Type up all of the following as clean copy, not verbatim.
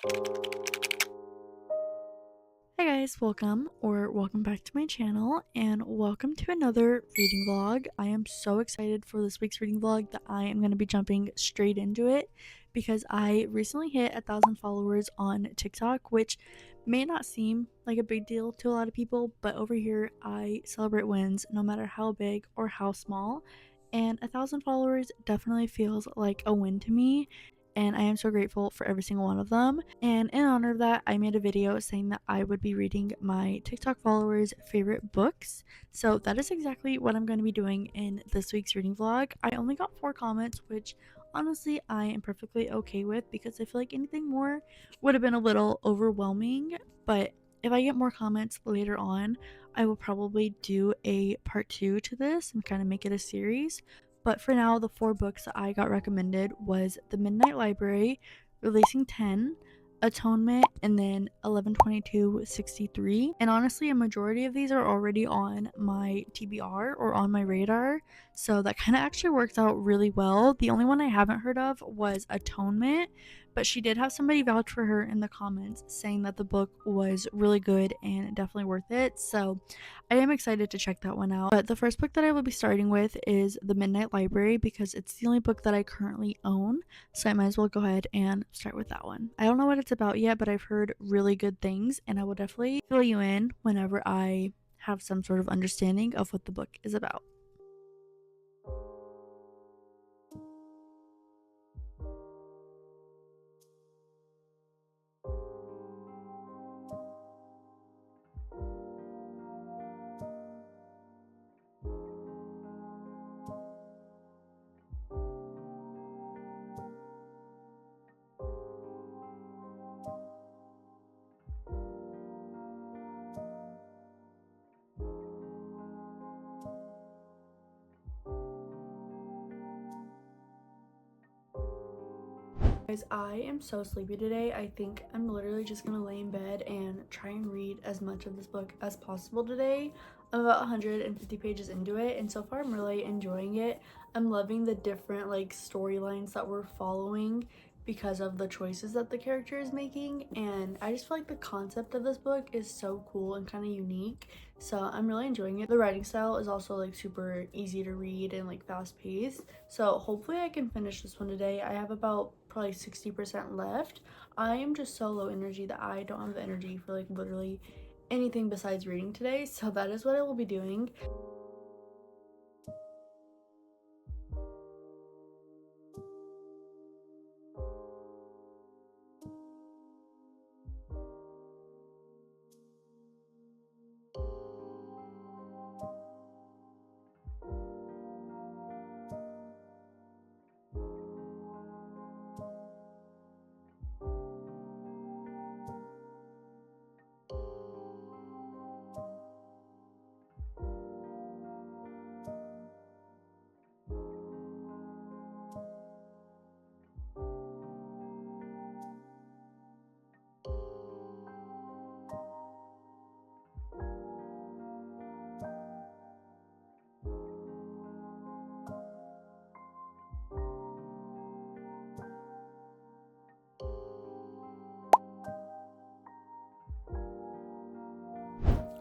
Hey guys, welcome back to my channel and welcome to another reading vlog. I am so excited for this week's reading vlog that I am going to be jumping straight into it because I recently hit 1,000 followers on TikTok, which may not seem like a big deal to a lot of people, but over here I celebrate wins no matter how big or how small, and 1,000 followers definitely feels like a win to me, and I am so grateful for every single one of them. And in honor of that, I made a video saying that I would be reading my TikTok followers' favorite books. So that is exactly what I'm going to be doing in this week's reading vlog. I only got 4 comments, which honestly I am perfectly okay with because I feel like anything more would have been a little overwhelming. But if I get more comments later on, I will probably do a part 2 to this and kind of make it a series. But for now, the 4 books that I got recommended was The Midnight Library, Releasing 10, Atonement, and then 11/22/63. And honestly, a majority of these are already on my TBR or on my radar, so that kind of actually works out really well. The only one I haven't heard of was Atonement, but she did have somebody vouch for her in the comments saying that the book was really good and definitely worth it. So I am excited to check that one out. But the first book that I will be starting with is The Midnight Library because it's the only book that I currently own, so I might as well go ahead and start with that one. I don't know what it's about yet, but I've heard really good things, and I will definitely fill you in whenever I have some sort of understanding of what the book is about. Guys, I am so sleepy today. I think I'm literally just gonna lay in bed and try and read as much of this book as possible today. I'm about 150 pages into it, and so far I'm really enjoying it. I'm loving the different like storylines that we're following because of the choices that the character is making, and I just feel like the concept of this book is so cool and kind of unique, so I'm really enjoying it. The writing style is also like super easy to read and like fast paced, so hopefully I can finish this one today. I have about probably 60% left. I am just so low energy that I don't have the energy for like literally anything besides reading today, so that is what I will be doing.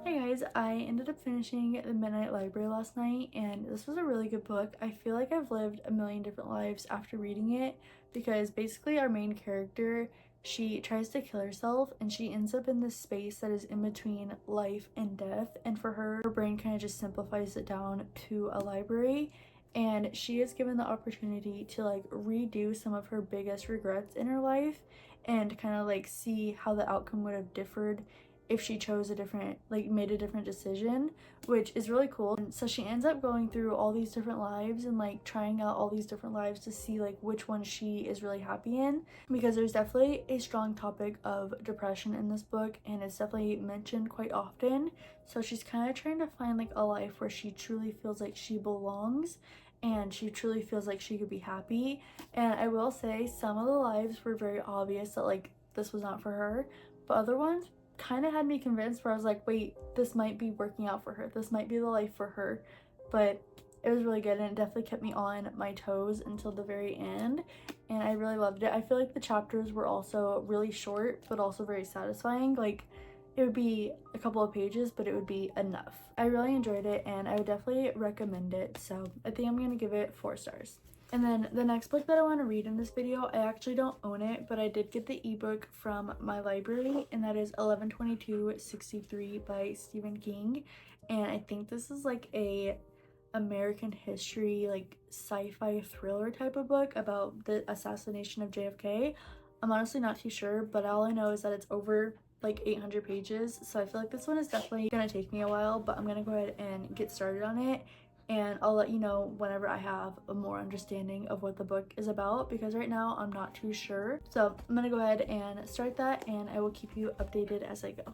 Hey guys, I ended up finishing The Midnight Library last night, and this was a really good book. I feel like I've lived a million different lives after reading it because basically our main character, she tries to kill herself and she ends up in this space that is in between life and death, and for her, her brain kind of just simplifies it down to a library, and she is given the opportunity to like redo some of her biggest regrets in her life and kind of like see how the outcome would have differed if she chose a different, like made a different decision, which is really cool. And so she ends up going through all these different lives and like trying out all these different lives to see like which one she is really happy in, because there's definitely a strong topic of depression in this book and it's definitely mentioned quite often. So she's kind of trying to find like a life where she truly feels like she belongs and she truly feels like she could be happy. And I will say some of the lives were very obvious that like this was not for her, but other ones kind of had me convinced where I was like, wait, this might be working out for her. This might be the life for her. But It was really good, and it definitely kept me on my toes until the very end, and I really loved it. I feel like the chapters were also really short but also very satisfying. Like, it would be a couple of pages, but it would be enough. I really enjoyed it, and I would definitely recommend it, so I think I'm gonna give it 4 stars. And then the next book that I want to read in this video, I actually don't own it, but I did get the ebook from my library, and that is 11/22/63 by Stephen King. And I think this is like a American history, like sci-fi thriller type of book about the assassination of JFK. I'm honestly not too sure, but all I know is that it's over like 800 pages, so I feel like this one is definitely gonna take me a while, but I'm gonna go ahead and get started on it, and I'll let you know whenever I have a more understanding of what the book is about, because right now I'm not too sure. So I'm gonna go ahead and start that, and I will keep you updated as I go.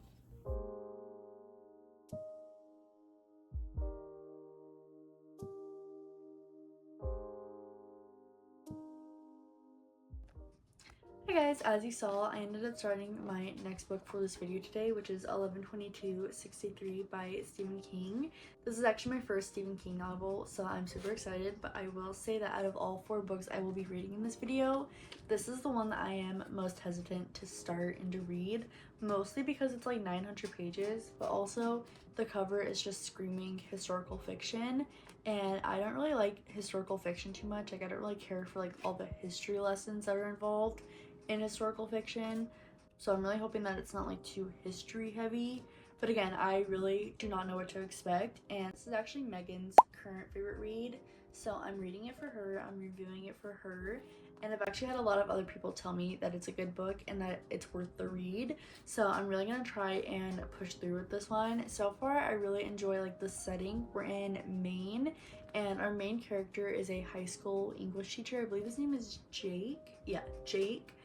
Hey guys, as you saw, I ended up starting my next book for this video today, which is 11/22/63 by Stephen King. This is actually my first Stephen King novel, so I'm super excited, but I will say that out of all 4 books I will be reading in this video, this is the one that I am most hesitant to start and to read, mostly because it's like 900 pages, but also the cover is just screaming historical fiction, and I don't really like historical fiction too much. Like, I don't really care for like all the history lessons that are involved in historical fiction, so I'm really hoping that it's not like too history heavy. But again, I really do not know what to expect, and this is actually Megan's current favorite read, so I'm reading it for her, I'm reviewing it for her, and I've actually had a lot of other people tell me that it's a good book and that it's worth the read, so I'm really gonna try and push through with this one. So far, I really enjoy like the setting. We're in Maine, and our main character is a high school English teacher. I believe his name is Jake. Yeah, Jake.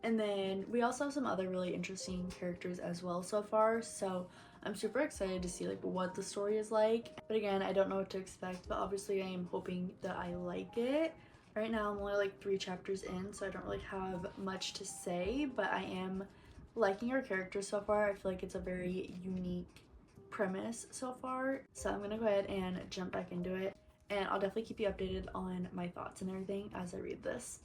And then we also have some other really interesting characters as well so far, so I'm super excited to see like what the story is like. But again, I don't know what to expect, but obviously I am hoping that I like it. Right now I'm only like 3 chapters in, so I don't really have much to say, but I am liking our characters so far. I feel like it's a very unique premise so far, so I'm gonna go ahead and jump back into it, and I'll definitely keep you updated on my thoughts and everything as I read this.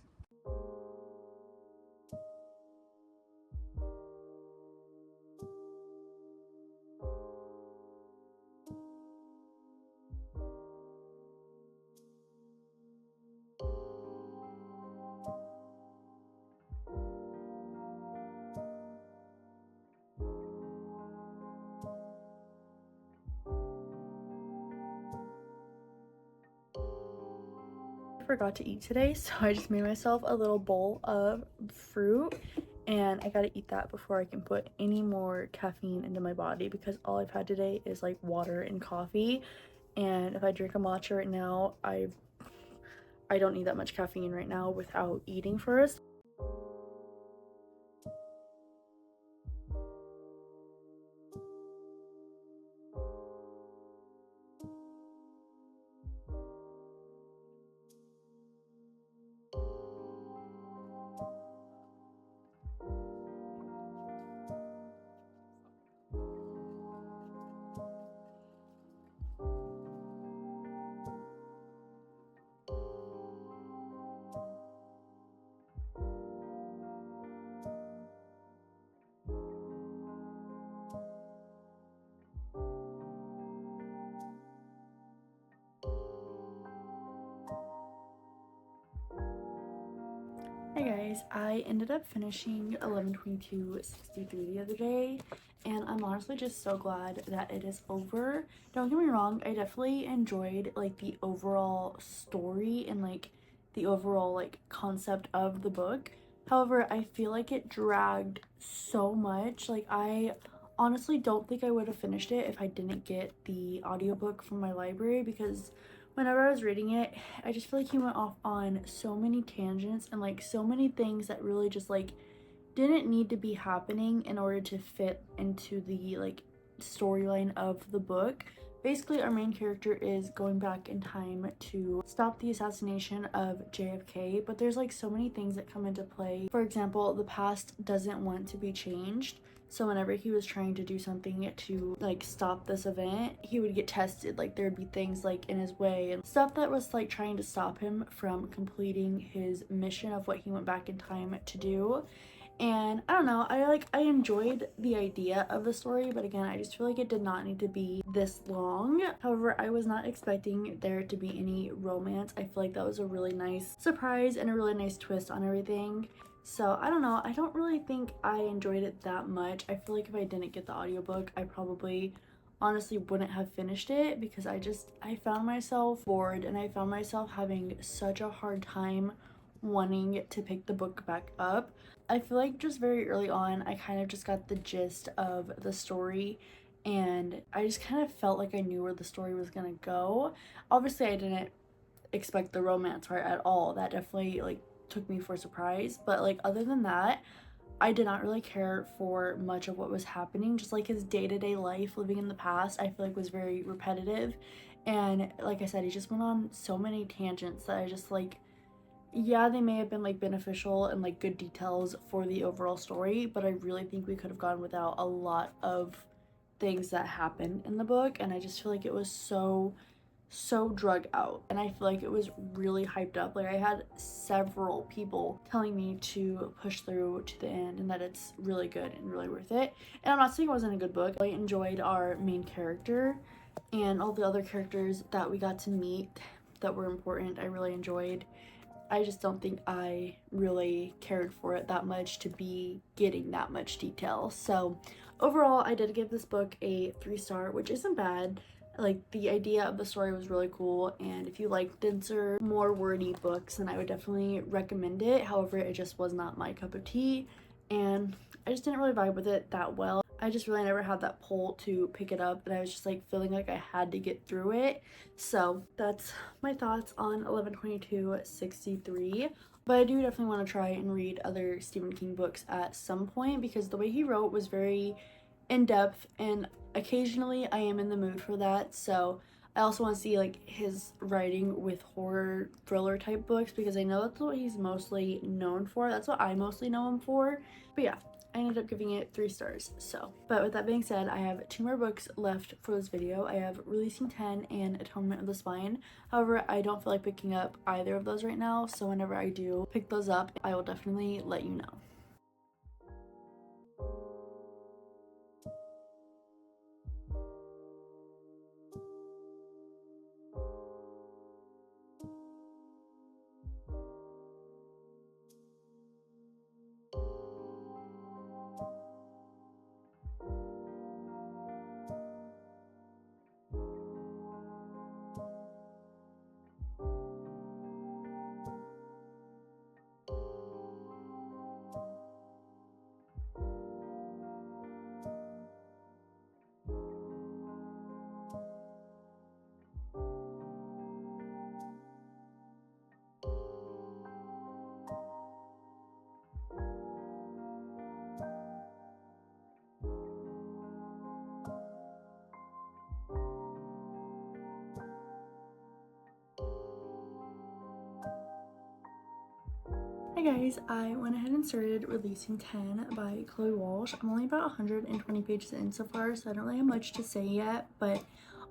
Forgot to eat today, so I just made myself a little bowl of fruit, and I gotta eat that before I can put any more caffeine into my body, because all I've had today is like water and coffee, and if I drink a matcha right now, I don't need that much caffeine right now without eating first. Hey guys, I ended up finishing 11/22/63 the other day, and I'm honestly just so glad that it is over. Don't get me wrong, I definitely enjoyed like the overall story and like the overall like concept of the book. However, I feel like it dragged so much. Like, I honestly don't think I would have finished it if I didn't get the audiobook from my library, because whenever I was reading it, I just feel like he went off on so many tangents and like so many things that really just like didn't need to be happening in order to fit into the like storyline of the book. Basically, our main character is going back in time to stop the assassination of JFK, but there's like so many things that come into play. For example, the past doesn't want to be changed. So whenever he was trying to do something to like stop this event, he would get tested. Like there would be things like in his way and stuff that was like trying to stop him from completing his mission of what he went back in time to do. And I don't know, I enjoyed the idea of the story, but again, I just feel like it did not need to be this long. However, I was not expecting there to be any romance. I feel like that was a really nice surprise and a really nice twist on everything. So I don't know, I don't really think I enjoyed it that much. I feel like if I didn't get the audiobook, I probably honestly wouldn't have finished it, because I found myself bored and I found myself having such a hard time wanting to pick the book back up. I feel like just very early on, I kind of just got the gist of the story, and I just kind of felt like I knew where the story was gonna go. Obviously, I didn't expect the romance part at all. That definitely like took me for a surprise. But like other than that, I did not really care for much of what was happening. Just like his day-to-day life living in the past, I feel like was very repetitive. And like I said, he just went on so many tangents that I just like, yeah, they may have been like beneficial and like good details for the overall story, but I really think we could have gone without a lot of things that happened in the book. And I just feel like it was so drug out, and I feel like it was really hyped up. Like I had several people telling me to push through to the end and that it's really good and really worth it. And I'm not saying it wasn't a good book. I enjoyed our main character and all the other characters that we got to meet that were important. I really enjoyed. I just don't think I really cared for it that much to be getting that much detail. So overall, I did give this book a 3-star, which isn't bad. Like the idea of the story was really cool, and if you like denser, more wordy books, then I would definitely recommend it. However, it just was not my cup of tea, and I just didn't really vibe with it that well. I just really never had that pull to pick it up, and I was just like feeling like I had to get through it. So that's my thoughts on 11/22/63. But I do definitely want to try and read other Stephen King books at some point, because the way he wrote was very in-depth, and occasionally I am in the mood for that. So I also want to see like his writing with horror thriller type books, because I know that's what he's mostly known for. That's what I mostly know him for. But yeah, I ended up giving it 3 stars. So, but with that being said, I have 2 more books left for this video. I have Releasing 10 and Atonement of the Spine. However, I don't feel like picking up either of those right now, so whenever I do pick those up, I will definitely let you know. Hey guys, I went ahead and started Releasing 10 by Chloe Walsh. I'm only about 120 pages in so far, so I don't really have much to say yet, but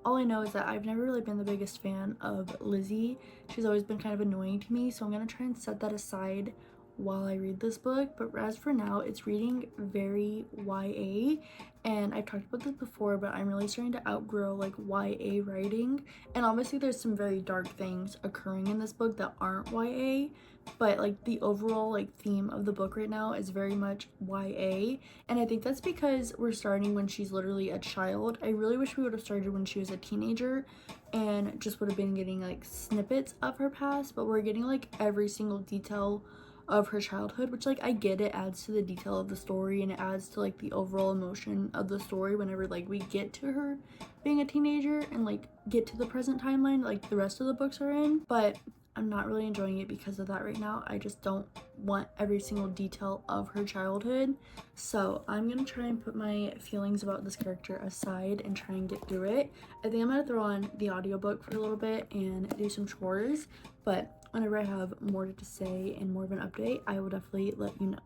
all I know is that I've never really been the biggest fan of Lizzie. She's always been kind of annoying to me, so I'm going to try and set that aside while I read this book. But as for now, it's reading very YA, and I've talked about this before, but I'm really starting to outgrow like YA writing. And obviously there's some very dark things occurring in this book that aren't YA, but like the overall like theme of the book right now is very much YA, and I think that's because we're starting when she's literally a child. I really wish we would have started when she was a teenager and just would have been getting like snippets of her past, but we're getting like every single detail of her childhood, which like I get, it adds to the detail of the story and it adds to like the overall emotion of the story whenever like we get to her being a teenager and like get to the present timeline like the rest of the books are in. But I'm not really enjoying it because of that right now. I just don't want every single detail of her childhood. So I'm gonna try and put my feelings about this character aside and try and get through it. I think I'm gonna throw on the audiobook for a little bit and do some chores, but whenever I have more to say and more of an update, I will definitely let you know.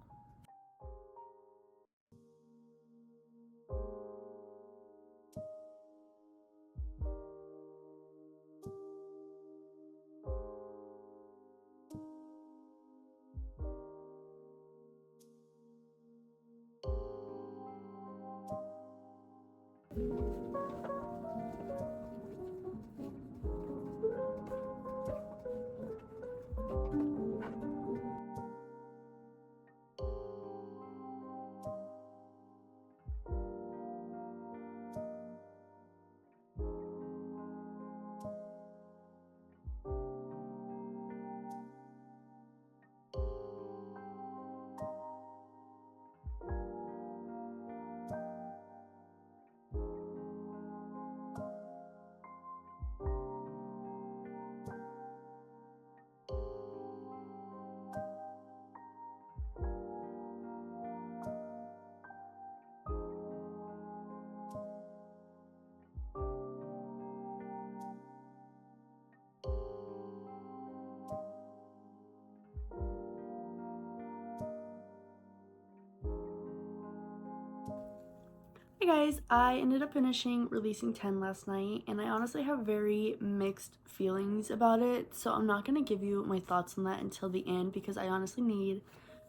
Hey guys, I ended up finishing Releasing 10 last night, and I honestly have very mixed feelings about it, so I'm not going to give you my thoughts on that until the end because I honestly need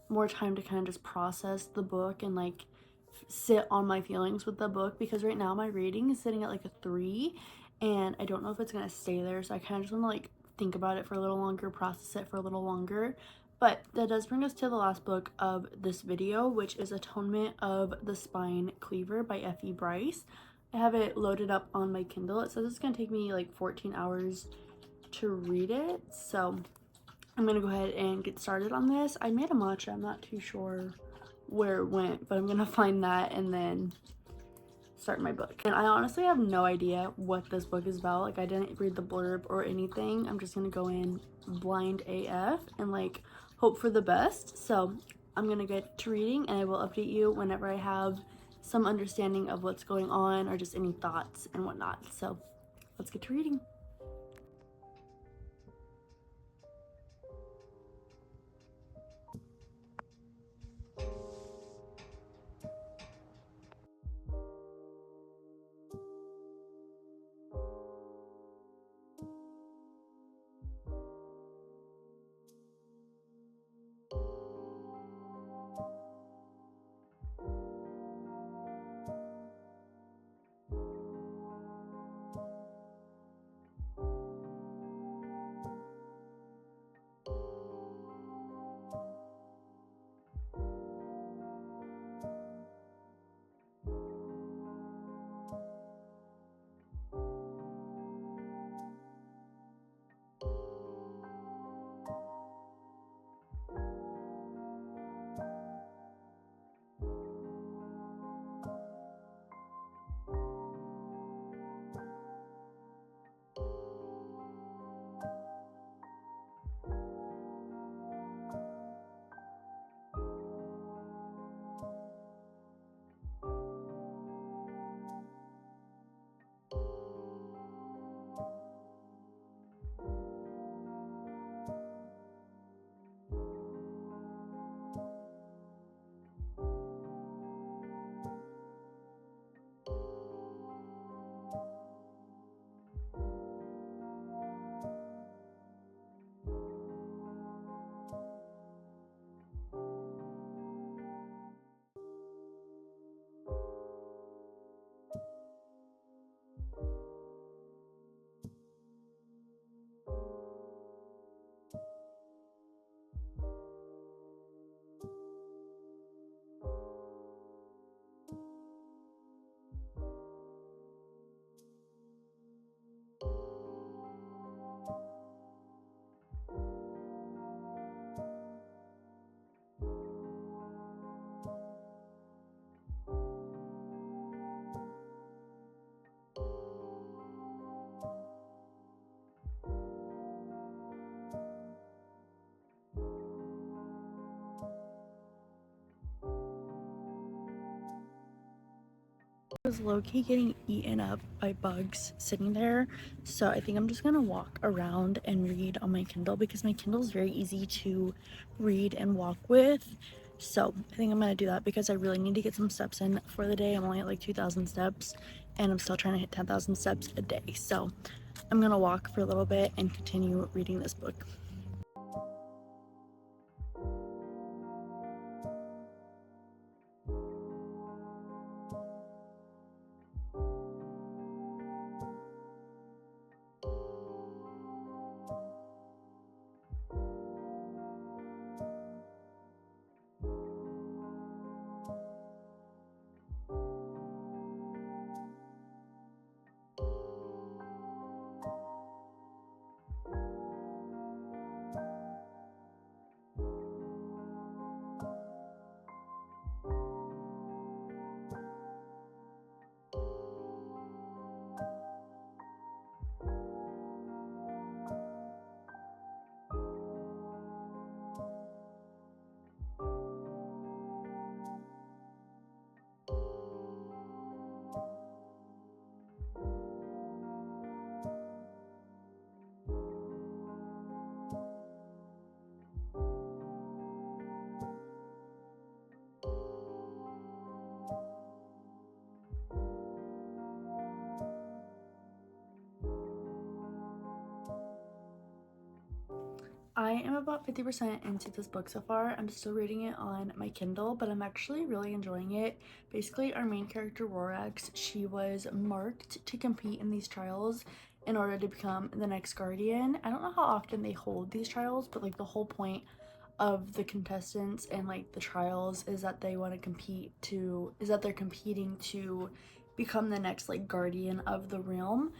more time to kind of just process the book and like sit on my feelings with the book, because right now my rating is sitting at like a 3 and I don't know if it's going to stay there, so I kind of just want to like think about it for a little longer, process it for a little longer. But that does bring us to the last book of this video, which is Atonement of the Spine Cleaver by F.E. Bryce. I have it loaded up on my Kindle. It says it's going to take me like 14 hours to read it, so I'm going to go ahead and get started on this. I made a matcha. I'm not too sure where it went, but I'm going to find that and then start my book. And I honestly have no idea what this book is about. Like, I didn't read the blurb or anything. I'm just going to go in blind AF and like hope for the best. So I'm gonna get to reading and I will update you whenever I have some understanding of what's going on or just any thoughts and whatnot. So let's get to reading. I was low-key getting eaten up by bugs sitting there, so I think I'm just gonna walk around and read on my Kindle because my Kindle is very easy to read and walk with. So I think I'm gonna do that because I really need to get some steps in for the day. I'm only at like 2,000 steps and I'm still trying to hit 10,000 steps a day, so I'm gonna walk for a little bit and continue reading this book. am about 50% into this book so far. I'm still reading it on my Kindle, but I'm actually really enjoying it. Basically, our main character, Rorax, she was marked to compete in these trials in order to become the next guardian. I don't know how often they hold these trials, but like the whole point of the contestants and like the trials is that they want to they're competing to become the next like guardian of the realm.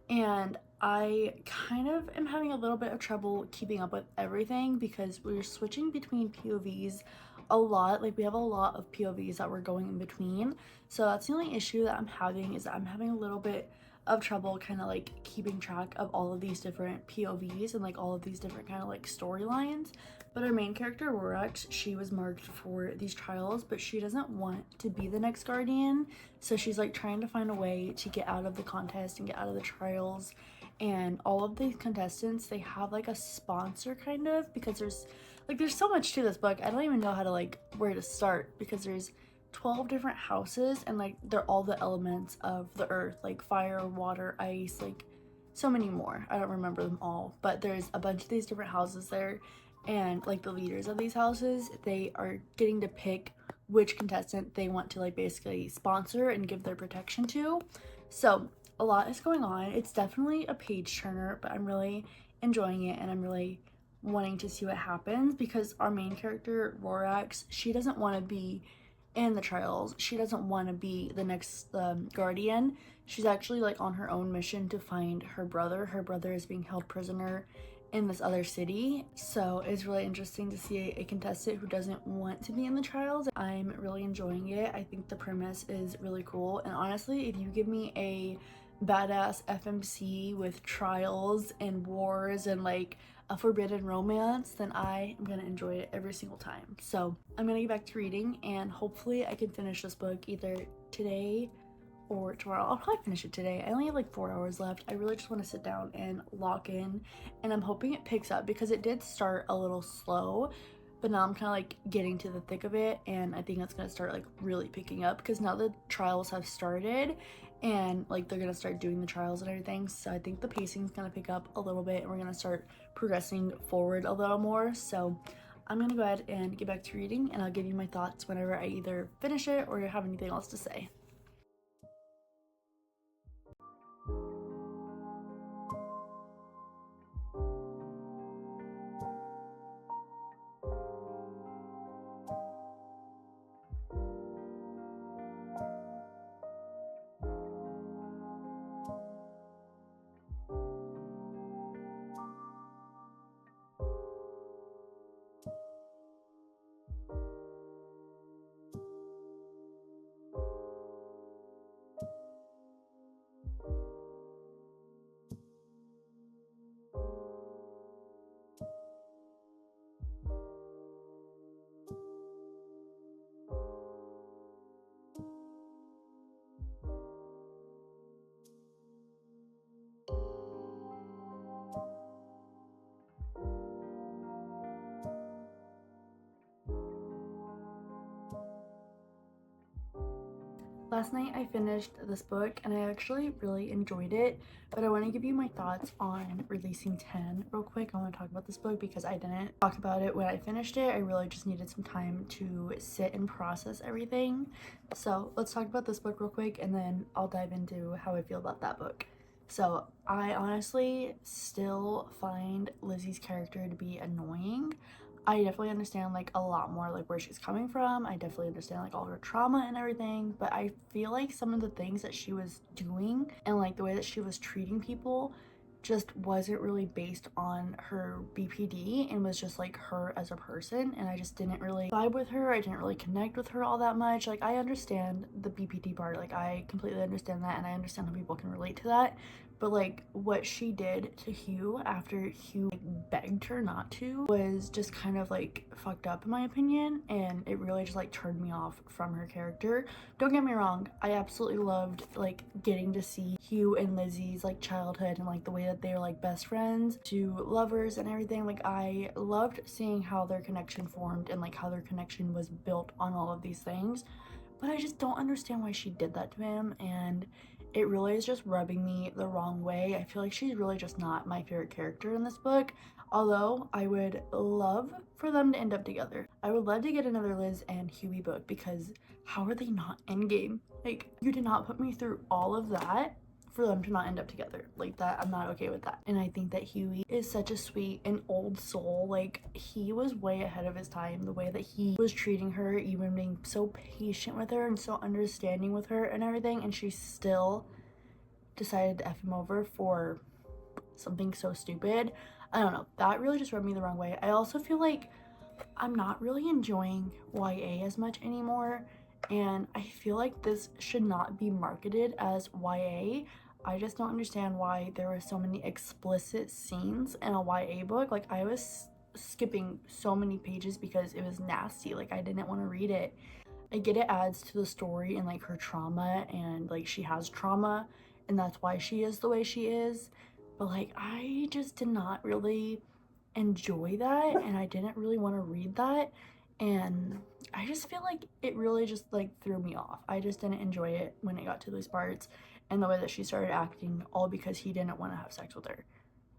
And I kind of am having a little bit of trouble keeping up with everything because we're switching between POVs a lot. Like we have a lot of POVs that we're going in between. So that's the only issue that I'm having, is that I'm having a little bit of trouble kind of like keeping track of all of these different POVs and like all of these different kind of like storylines. But our main character, Rorax, she was marked for these trials, but she doesn't want to be the next guardian. So she's like trying to find a way to get out of the contest and get out of the trials. And all of these contestants, they have like a sponsor kind of, because there's so much to this book. I don't even know how to like where to start, because there's 12 different houses and like they're all the elements of the earth, like fire, water, ice, like so many more. I don't remember them all, but there's a bunch of these different houses there, and like the leaders of these houses, they are getting to pick which contestant they want to like basically sponsor and give their protection to. So a lot is going on. It's definitely a page turner, but I'm really enjoying it and I'm really wanting to see what happens, because our main character, Rorax, she doesn't want to be in the trials. She doesn't want to be the next guardian. She's actually like on her own mission to find her brother. Her brother is being held prisoner in this other city. So it's really interesting to see a contestant who doesn't want to be in the trials. I'm really enjoying it. I think the premise is really cool. And honestly, if you give me a badass FMC with trials and wars and like a forbidden romance, then I am gonna enjoy it every single time. So I'm gonna get back to reading, and hopefully I can finish this book either today or tomorrow. I'll probably finish it today. I only have like 4 hours left. I really just want to sit down and lock in, and I'm hoping it picks up, because it did start a little slow, but now I'm kind of like getting to the thick of it, and I think it's gonna start like really picking up, because now the trials have started and like they're gonna start doing the trials and everything. So I think the pacing is gonna pick up a little bit and we're gonna start progressing forward a little more. So I'm gonna go ahead and get back to reading, and I'll give you my thoughts whenever I either finish it or have anything else to say. Last night I finished this book and I actually really enjoyed it, but I want to give you my thoughts on Releasing 10 real quick. I want to talk about this book because I didn't talk about it when I finished it. I really just needed some time to sit and process everything. So let's talk about this book real quick, and then I'll dive into how I feel about that book. So I honestly still find Lizzie's character to be annoying. I definitely understand like a lot more like where she's coming from. I definitely understand like all her trauma and everything, but I feel like some of the things that she was doing and like the way that she was treating people just wasn't really based on her BPD, and was just like her as a person, and I just didn't really vibe with her. I didn't really connect with her all that much. Like I understand the BPD part, like I completely understand that, and I understand how people can relate to that, but like what she did to Hugh after Hugh like begged her not to was just kind of like fucked up in my opinion, and it really just like turned me off from her character. Don't get me wrong, I absolutely loved like getting to see Hugh and Lizzie's like childhood and like the way that they were like best friends to lovers and everything. Like I loved seeing how their connection formed and like how their connection was built on all of these things, but I just don't understand why she did that to him, and it really is just rubbing me the wrong way. I feel like she's really just not my favorite character in this book. Although I would love for them to end up together. I would love to get another Liz and Huey book, because how are they not endgame? Like, you did not put me through all of that for them to not end up together. Like, that, I'm not okay with that. And I think that Huey is such a sweet and old soul. Like, he was way ahead of his time, the way that he was treating her, even being so patient with her and so understanding with her and everything, and she still decided to F him over for something so stupid. I don't know, that really just rubbed me the wrong way. I also feel like I'm not really enjoying YA as much anymore, and I feel like this should not be marketed as YA. I just don't understand why there were so many explicit scenes in a YA book. Like, I was skipping so many pages because it was nasty. Like, I didn't want to read it. I get it adds to the story and like her trauma, and like she has trauma and that's why she is the way she is, but like I just did not really enjoy that, and I didn't really want to read that, and I just feel like it really just like threw me off. I just didn't enjoy it when it got to these parts, and the way that she started acting, all because he didn't want to have sex with her.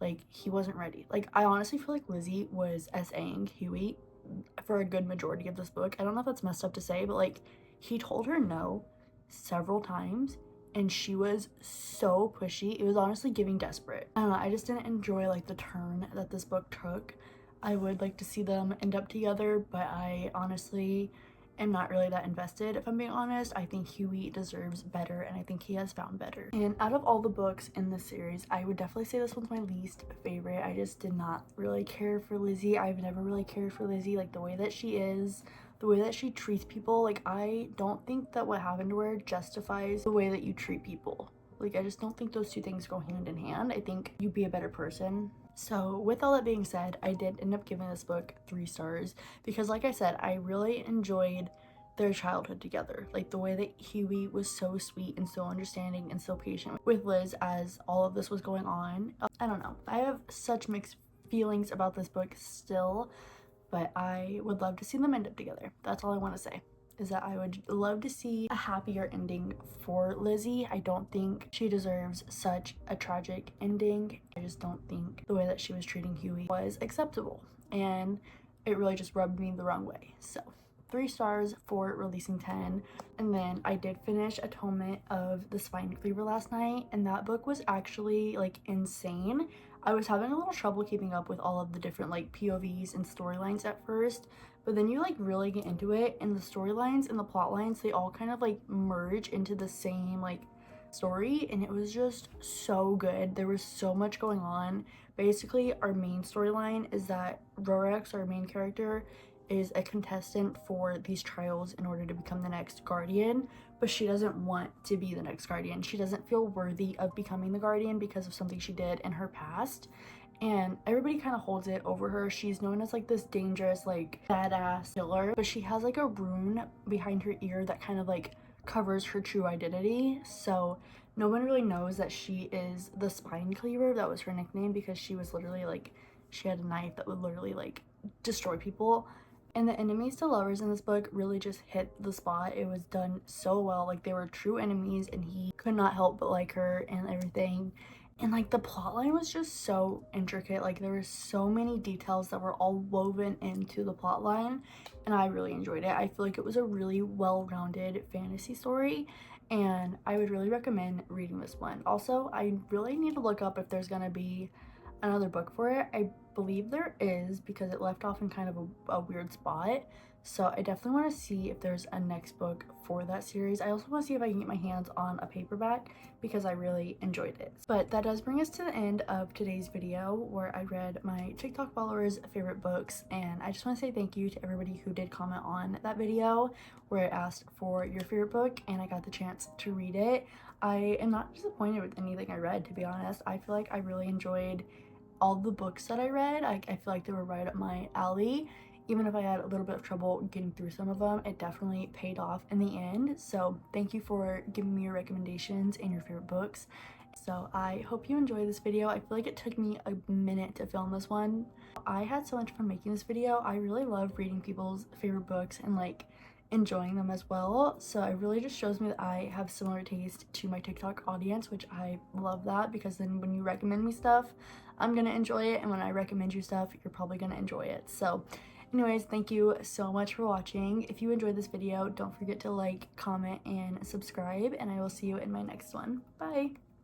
Like, he wasn't ready. Like, I honestly feel like Lizzie was SAing Huey for a good majority of this book. I don't know if that's messed up to say, but like, he told her no several times, and she was so pushy. It was honestly giving desperate. I don't know, I just didn't enjoy like the turn that this book took. I would like to see them end up together, but I honestly am not really that invested, if I'm being honest. I think Huey deserves better, and I think he has found better. And out of all the books in this series, I would definitely say this one's my least favorite. I just did not really care for Lizzie. I've never really cared for Lizzie, like the way that she is, the way that she treats people. Like, I don't think that what happened to her justifies the way that you treat people. Like, I just don't think those two things go hand in hand. I think you'd be a better person. So with all that being said, I did end up giving this book 3 stars because, like I said, I really enjoyed their childhood together. Like, the way that Huey was so sweet and so understanding and so patient with Liz as all of this was going on. I don't know. I have such mixed feelings about this book still, but I would love to see them end up together. That's all I want to say, is that I would love to see a happier ending for Lizzie. I don't think she deserves such a tragic ending. I just don't think the way that she was treating Huey was acceptable, and it really just rubbed me the wrong way. So 3 stars for releasing 10. And then I did finish Atonement of the Spine Cleaver last night, and that book was actually like insane. I was having a little trouble keeping up with all of the different like POVs and storylines at first, but then you like really get into it, and the storylines and the plot lines, they all kind of like merge into the same like story, and it was just so good. There was so much going on. Basically, our main storyline is that Rorex, our main character, is a contestant for these trials in order to become the next guardian, but she doesn't want to be the next guardian. She doesn't feel worthy of becoming the guardian because of something she did in her past, and everybody kind of holds it over her. She's known as like this dangerous, like badass killer, but she has like a rune behind her ear that kind of like covers her true identity, so no one really knows that she is the Spine Cleaver. That was her nickname because she was literally like, she had a knife that would literally like destroy people. And the enemies to lovers in this book really just hit the spot. It was done so well. Like, they were true enemies, and he could not help but like her and everything. And like, the plotline was just so intricate. Like, there were so many details that were all woven into the plotline, and I really enjoyed it. I feel like it was a really well-rounded fantasy story, and I would really recommend reading this one. Also, I really need to look up if there's gonna be another book for it. I believe there is, because it left off in kind of a weird spot, so I definitely want to see if there's a next book for that series. I also want to see if I can get my hands on a paperback because I really enjoyed it. But that does bring us to the end of today's video, where I read my TikTok followers' favorite books, and I just want to say thank you to everybody who did comment on that video where I asked for your favorite book and I got the chance to read it. I am not disappointed with anything I read, to be honest. I feel like I really enjoyed all the books that I read. I feel like they were right up my alley. Even if I had a little bit of trouble getting through some of them, it definitely paid off in the end. So thank you for giving me your recommendations and your favorite books. So I hope you enjoyed this video. I feel like it took me a minute to film this one. I had so much fun making this video. I really love reading people's favorite books and like enjoying them as well. So it really just shows me that I have similar taste to my TikTok audience, which I love that, because then when you recommend me stuff, I'm gonna enjoy it, and when I recommend you stuff, you're probably gonna enjoy it. So anyways, thank you so much for watching. If you enjoyed this video, don't forget to like, comment, and subscribe, and I will see you in my next one. Bye!